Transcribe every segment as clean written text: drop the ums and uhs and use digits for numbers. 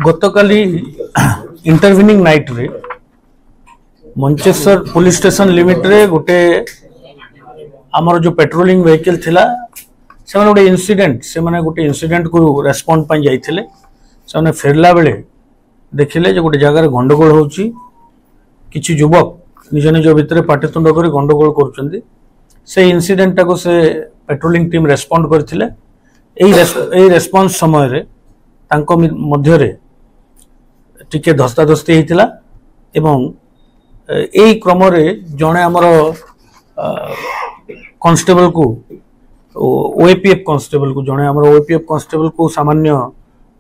गतकाली intervening night रे Mancheswar police station limit रे गोटे आमर जो पेट्रोलिंग व्हीकल थिला से माने गोटे इंसिडेंट को रेस्पॉन्ड पई जाइथिले से फेरला बेले देखिले जे गोटे जगह गंडगोल होची किछि युवक निज निज भितर पाटितुंड करी गंडगोल करूचंदी से इंसिडेंट को से पेट्रोलिंग टीम रेस्पॉन्ड करथिले एई रेस्पॉन्स समय रे तांको मध्य रे टिके धस्ताधस्ती होता एवं यही क्रम जड़े आमर कांस्टेबल को ओएपीएफ कांस्टेबल को जड़े आमर ओएपीएफ कांस्टेबल को सामान्य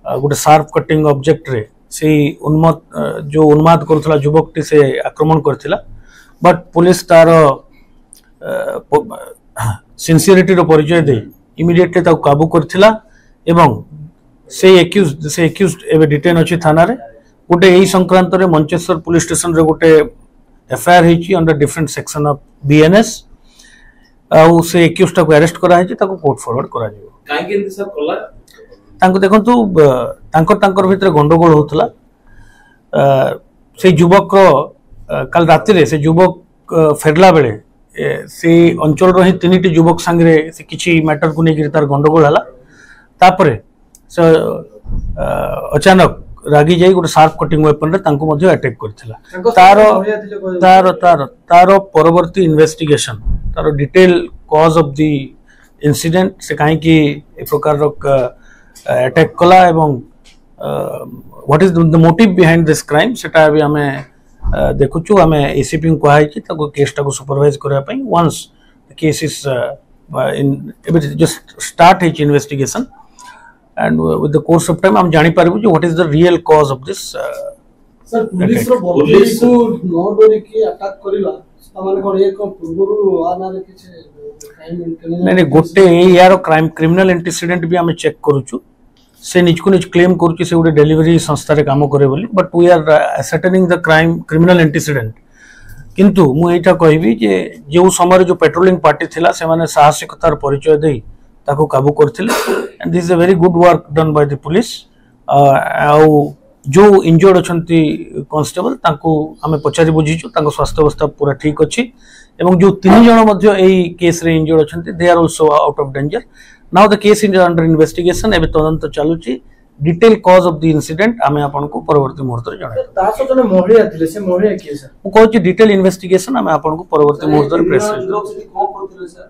गोटे शार्प कटिंग ऑब्जेक्ट रे से उन्माद करुला युवकटी से आक्रमण करथिला बट पुलिस तार सिंसियरिटी रो परिचय दे इमिडिएटली ताको काबू करथिला एवं से एक्यूज्ड एवं डिटेन अच्छी थाना रे गोटे यही संक्रांत रे मंचेश्वर पुलिस स्टेशन रे गोटे एफआईआर होची under different section of BNS आउ से एक्यूज्ड को अरेस्ट करा है ताको कोर्ट फॉरवर्ड करा जिवो काहे के सर कला तांको देखंतु तांकर भीतर गंडगोल होतला से युवक कल राति रे से युवक फेरला बेले से अंचल रो ही तीनटी युवक संगे से किछि मैटर को नेकी तार गंडगोल हला तापरे से अचानक रागी जाई गोटे शार्प कटिंग वेपन रे तांको मध्य अटैक करथिला तारो परवर्ती investigation taro detail cause of the incident से काहे कि ए प्रकार रो अटैक कला एवं what is the motive behind this crime सेटा अभी हमें देखुछु हमें एसीपी को कहा कि ताको केसटा को सुपरवाइज करा पई once the case is in just start which investigation and with the course of time हम जानी पारिबु जे what is the real cause of this sir police रो पुलिस को नो डोरी की अटैक करिला माने को एक पूर्वरु आना रे किछ क्राइम इंटेलिजेंस नहीं गोटे यार क्राइम क्रिमिनल एंटीसीडेंट भी हमें चेक करूछु से निज को निज क्लेम करूछु से गोटे डिलीवरी संस्था रे काम करे बोली but we are ascertaining the crime criminal antecedent किंतु मु एटा कहबी जे जो समय जो पेट्रोलिंग पार्टी थिला से माने साहसिकतार परिचय देई ताको काबू करथिले and this is a very good work done by the police जो इंजर्ड अछंती कांस्टेबल ताको हमें पचारि बुझीछु ताको स्वास्थ्य अवस्था पूरा ठीक अछि एवं जो तीन जण मध्य एई केस रे इंजर्ड अछंती they are also out of danger now the case is under investigation एबे तदंत चालुची detail cause of the incident हमें आपन को परवर्ती मुहूर्त रे जणाय तासो जने मोहरिया थिले से मोहरिया केस मु कहू डिटेल इन्वेस्टिगेशन हमें आपन को परवर्ती मुहूर्त रे प्रेस को करथिले सर